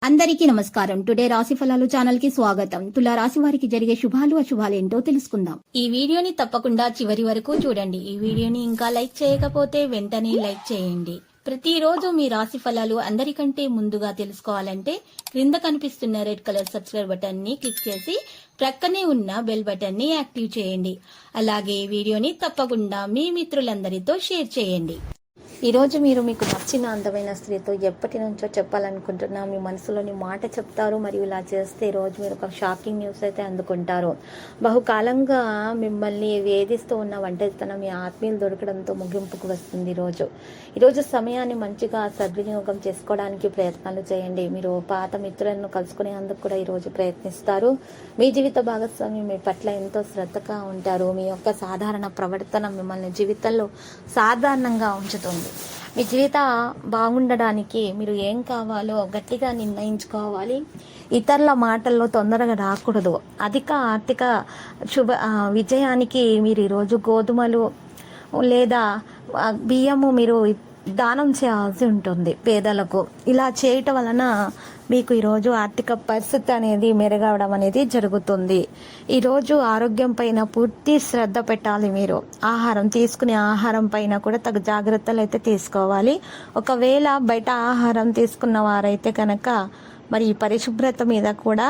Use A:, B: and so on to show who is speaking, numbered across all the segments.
A: అందరికీ నమస్కారం. టుడే రాశి ఫలాలు ఛానల్ కి స్వాగతం. తులా రాశి వారికి జరిగే శుభాలు అశుభాలు ఏంటో తెలుసుకుందాం. ఈ వీడియోని తప్పకుండా చివరి వరకు చూడండి. ఈ వీడియోని ఇంకా లైక్ చేయకపోతే వెంటనే లైక్ చేయండి. ప్రతిరోజు మీ రాశి ఫలాలు అందరికంటే ముందుగా తెలుసుకోవాలంటే క్రింద కనిపిస్తున్న రెడ్ కలర్ సబ్స్క్రైబ్ బటన్ ని క్లిక్ చేసి ప్రక్కనే ఉన్న బెల్ బటన్ ని యాక్టివ్ చేయండి. అలాగే ఈ వీడియోని తప్పకుండా మీ మిత్రులందరితో షేర్ చేయండి. ఈరోజు మీరు మీకు నచ్చిన అందమైన స్త్రీతో ఎప్పటి నుంచో చెప్పాలనుకుంటున్నా మీ మనసులోని మాట చెప్తారు. మరియు ఇలా చేస్తే ఈరోజు మీరు ఒక షాకింగ్ న్యూస్ అయితే అందుకుంటారు. బహుకాలంగా మిమ్మల్ని వేధిస్తూ ఉన్న ఒంటరితనం మీ ఆత్మీయులు దొరకడంతో ముగింపుకు వస్తుంది. ఈరోజు సమయాన్ని మంచిగా సద్వినియోగం చేసుకోవడానికి ప్రయత్నాలు చేయండి. మీరు పాత మిత్రులను కలుసుకునేందుకు కూడా ఈరోజు ప్రయత్నిస్తారు. మీ జీవిత భాగస్వామి మీ పట్ల ఎంతో శ్రద్ధగా ఉంటారు. మీ యొక్క సాధారణ ప్రవర్తన మిమ్మల్ని జీవితంలో సాధారణంగా ఉంచుతుంది. మీ జీవిత బాగుండడానికి మీరు ఏం కావాలో గట్టిగా నిర్ణయించుకోవాలి. ఇతరుల మాటల్లో తొందరగా రాకూడదు. అధిక ఆర్థిక విజయానికి మీరు ఈరోజు గోధుమలు లేదా బియ్యము మీరు దానం చేయాల్సి ఉంటుంది పేదలకు. ఇలా చేయటం వలన మీకు ఈరోజు ఆర్థిక పరిస్థితి అనేది మెరుగవడం అనేది జరుగుతుంది. ఈరోజు ఆరోగ్యం పైన పూర్తి శ్రద్ధ పెట్టాలి. మీరు తీసుకునే ఆహారం పైన కూడా తగు జాగ్రత్తలు అయితే తీసుకోవాలి. ఒకవేళ బయట ఆహారం తీసుకున్న వారైతే కనుక మరి పరిశుభ్రత మీద కూడా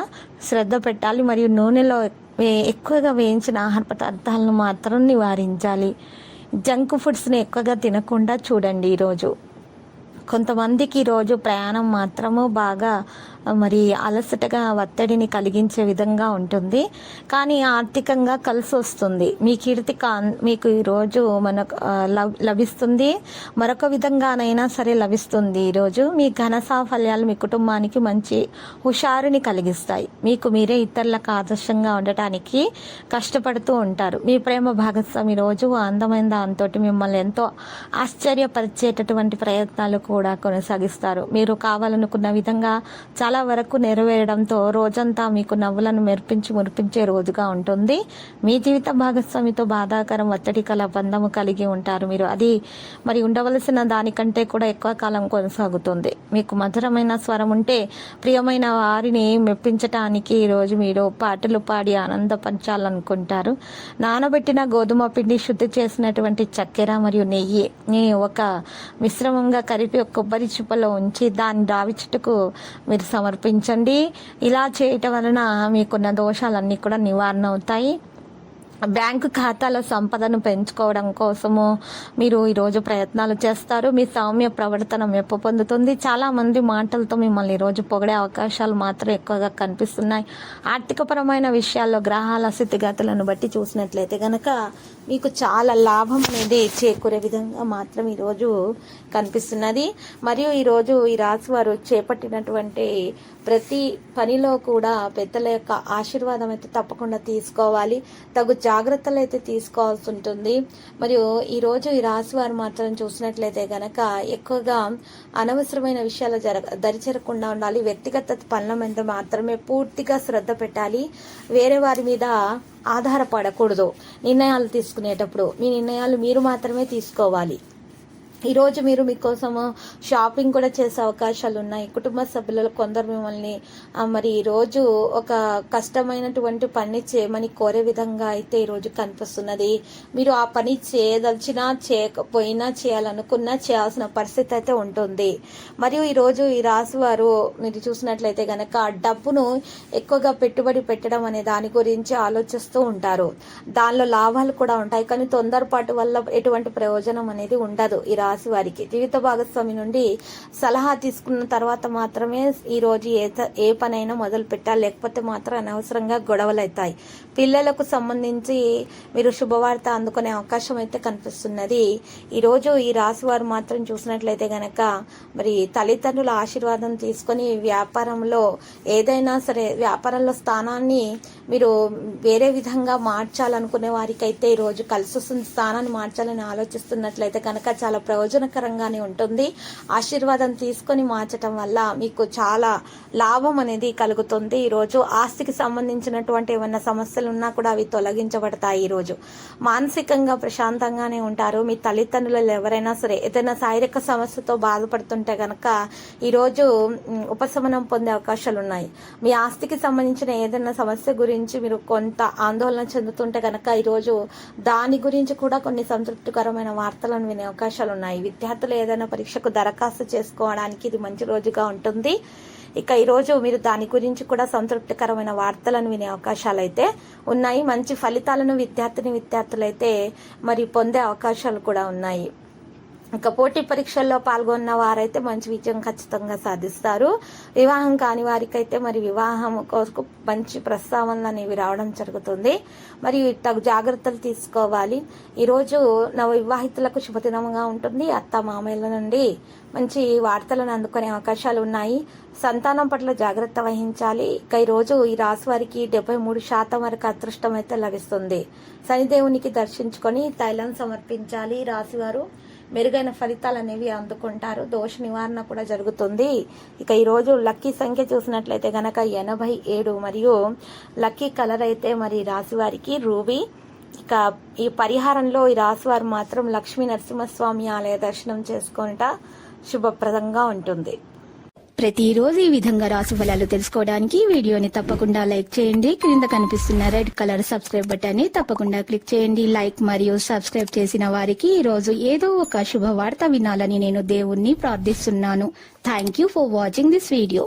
A: శ్రద్ధ పెట్టాలి. మరియు నూనెలో ఎక్కువగా వేయించిన ఆహార పదార్థాలను మాత్రం నివారించాలి. జంక్ ఫుడ్స్ని ఎక్కువగా తినకుండా చూడండి. ఈరోజు కొంతమందికి ఈరోజు ప్రయాణం మాత్రము బాగా మరి అలసటగా ఒత్తిడిని కలిగించే విధంగా ఉంటుంది. కానీ ఆర్థికంగా కలిసి వస్తుంది. మీ కీర్తి మీకు ఈరోజు మనకు లభిస్తుంది. మరొక విధంగానైనా సరే లభిస్తుంది. ఈరోజు మీ ఘన సాఫల్యాలు మీ కుటుంబానికి మంచి హుషారుని కలిగిస్తాయి. మీకు మీరే ఇతరులకు ఆదర్శంగా ఉండటానికి కష్టపడుతూ ఉంటారు. మీ ప్రేమ భాగస్వామి రోజు అందమైన దాంతో మిమ్మల్ని ఎంతో ఆశ్చర్యపరిచేటటువంటి ప్రయత్నాలు కూడా కొనసాగిస్తారు. మీరు కావాలనుకున్న విధంగా చాలా వరకు నెరవేరడంతో రోజంతా మీకు నవ్వులను మురిపించే రోజుగా ఉంటుంది. మీ జీవిత భాగస్వామితో బాధాకరం ఒత్తిడి కల బంధము కలిగి ఉంటారు. మీరు అది మరి ఉండవలసిన దానికంటే కూడా ఎక్కువ కాలం కొనసాగుతుంది. మీకు మధురమైన స్వరం ఉంటే ప్రియమైన వారిని మెప్పించటానికి ఈరోజు మీరు పాటలు పాడి ఆనంద పంచాలనుకుంటారు. నానబెట్టిన గోధుమ పిండి శుద్ధి చేసినటువంటి చక్కెర మరియు నెయ్యి ఒక మిశ్రమంగా కలిపి ఒక కొబ్బరి చిప్పలో ఉంచి దాన్ని రావి చెట్టుకు మీరు సమర్పించండి. ఇలా చేయటం వలన మీకున్న దోషాలన్నీ కూడా నివారణ అవుతాయి. బ్యాంకు ఖాతాల సంపదను పెంచుకోవడం కోసము మీరు ఈరోజు ప్రయత్నాలు చేస్తారు. మీ సౌమ్య ప్రవర్తన మెప్పు పొందుతుంది. చాలామంది మాటలతో మిమ్మల్ని ఈరోజు పొగిడే అవకాశాలు మాత్రం ఎక్కువగా కనిపిస్తున్నాయి. ఆర్థికపరమైన విషయాల్లో గ్రహాల స్థితిగతులను బట్టి చూసినట్లయితే కనుక మీకు చాలా లాభం అనేది చేకూరే విధంగా మాత్రం ఈరోజు కనిపిస్తున్నది. మరియు ఈరోజు ఈ రాశి వారు చేపట్టినటువంటి ప్రతి పనిలో కూడా పెద్దల యొక్క ఆశీర్వాదం అయితే తప్పకుండా తీసుకోవాలి. తగు జాగ్రత్తలు అయితే తీసుకోవాల్సి ఉంటుంది. మరియు ఈరోజు ఈ రాశి వారు మాత్రం చూసినట్లయితే గనక ఎక్కువగా అనవసరమైన విషయాలు దరిచేరకుండా ఉండాలి. వ్యక్తిగత పనుల మీద మాత్రమే పూర్తిగా శ్రద్ధ పెట్టాలి. వేరే వారి మీద ఆధారపడకూడదు. నిర్ణయాలు తీసుకునేటప్పుడు మీ నిర్ణయాలు మీరు మాత్రమే తీసుకోవాలి. ఈరోజు మీరు మీకోసము షాపింగ్ కూడా చేసే అవకాశాలు ఉన్నాయి. కుటుంబ సభ్యులలో కొందరు మిమ్మల్ని మరి ఈరోజు ఒక కష్టమైనటువంటి పని చేయమని కోరే విధంగా అయితే ఈరోజు కనిపిస్తున్నది. మీరు ఆ పని చేయదలిచినా చేయకపోయినా చేయాలనుకున్నా చేయాల్సిన పరిస్థితి అయితే ఉంటుంది. మరియు ఈరోజు ఈ రాశి వారు మీరు చూసినట్లయితే కనుక డబ్బును ఎక్కువగా పెట్టుబడి పెట్టడం అనే దాని గురించి ఆలోచిస్తూ ఉంటారు. దానిలో లాభాలు కూడా ఉంటాయి. కానీ తొందరపాటు వల్ల ఎటువంటి ప్రయోజనం అనేది ఉండదు. ఈ రాశి వారికి జీవిత భాగస్వామి నుండి సలహా తీసుకున్న తర్వాత మాత్రమే ఈరోజు ఏ పనైనా మొదలు పెట్టాలి. లేకపోతే మాత్రం అనవసరంగా గొడవలు అవుతాయి. పిల్లలకు సంబంధించి మీరు శుభవార్త అందుకునే అవకాశం అయితే కనిపిస్తున్నది. ఈరోజు ఈ రాశి వారు మాత్రం చూసినట్లయితే గనక మరి తల్లిదండ్రుల ఆశీర్వాదం తీసుకొని వ్యాపారంలో ఏదైనా సరే వ్యాపారంలో స్థానాన్ని మీరు వేరే విధంగా మార్చాలనుకునే వారికి అయితే ఈరోజు కలిసి వస్తుంది. స్థానాన్ని మార్చాలని ఆలోచిస్తున్నట్లయితే కనుక చాలా
B: ప్రయోజనకరంగానే ఉంటుంది. ఆశీర్వాదం తీసుకొని మార్చటం వల్ల మీకు చాలా లాభం అనేది కలుగుతుంది. ఈరోజు ఆస్తికి సంబంధించినటువంటి ఏమైనా సమస్యలు ఉన్నా కూడా అవి తొలగించబడతాయి. ఈరోజు మానసికంగా ప్రశాంతంగానే ఉంటారు. మీ తల్లిదండ్రులు ఎవరైనా సరే ఏదైనా శారీరక సమస్యతో బాధపడుతుంటే గనక ఈరోజు ఉపశమనం పొందే అవకాశాలు ఉన్నాయి. మీ ఆస్తికి సంబంధించిన ఏదైనా సమస్య గురించి మీరు కొంత ఆందోళన చెందుతుంటే గనక ఈరోజు దాని గురించి కూడా కొన్ని సంతృప్తికరమైన వార్తలను వినే అవకాశాలు ఉన్నాయి. విద్యార్థులు ఏదైనా పరీక్షకు దరఖాస్తు చేసుకోవడానికి ఇది మంచి రోజుగా ఉంటుంది. ఇక ఈరోజు మీరు దాని గురించి కూడా సంతృప్తికరమైన వార్తలను వినే అవకాశాలు అయితే ఉన్నాయి. మంచి ఫలితాలను విద్యార్థులైతే మరి పొందే అవకాశాలు కూడా ఉన్నాయి. ఇక పోటీ పరీక్షల్లో పాల్గొన్న వారైతే మంచి విజయం ఖచ్చితంగా సాధిస్తారు. వివాహం కాని వారికైతే మరి వివాహం కోసం మంచి ప్రస్తావనలు అనేవి రావడం జరుగుతుంది. మరి తగు జాగ్రత్తలు తీసుకోవాలి. ఈరోజు నవ వివాహితులకు శుభదినంగా ఉంటుంది. అత్త మామయ్యల నుండి మంచి వార్తలను అందుకునే అవకాశాలు ఉన్నాయి. సంతానం పట్ల జాగ్రత్త వహించాలి. ఇక ఈరోజు ఈ రాశి వారికి 73% వరకు అదృష్టం అయితే లభిస్తుంది. శనిదేవునికి దర్శించుకొని తైలం సమర్పించాలి. రాశివారు మెరుగైన ఫలితాలు అనేవి అందుకుంటారు. దోష నివారణ కూడా జరుగుతుంది. ఇక ఈరోజు లక్కీ సంఖ్య చూసినట్లయితే గనక 87 మరియు లక్కీ కలర్ అయితే మరి రాశి వారికి రూబీ. ఇక ఈ పరిహారంలో ఈ రాశి వారు మాత్రం లక్ష్మీ నరసింహస్వామి ఆలయ దర్శనం చేసుకుంటా శుభప్రదంగా ఉంటుంది.
A: ప్రతిరోజు ఈ విధంగా రాశి ఫలాలు తెలుసుకోవడానికి వీడియోని తప్పకుండా లైక్ చేయండి. క్రింద కనిపిస్తున్న రెడ్ కలర్ సబ్స్క్రైబ్ బటన్ ని తప్పకుండా క్లిక్ చేయండి. లైక్ మరియు సబ్స్క్రైబ్ చేసిన వారికి ఈ రోజు ఏదో ఒక శుభవార్త వినాలని నేను దేవుణ్ణి ప్రార్థిస్తున్నాను. Thank you for watching this video.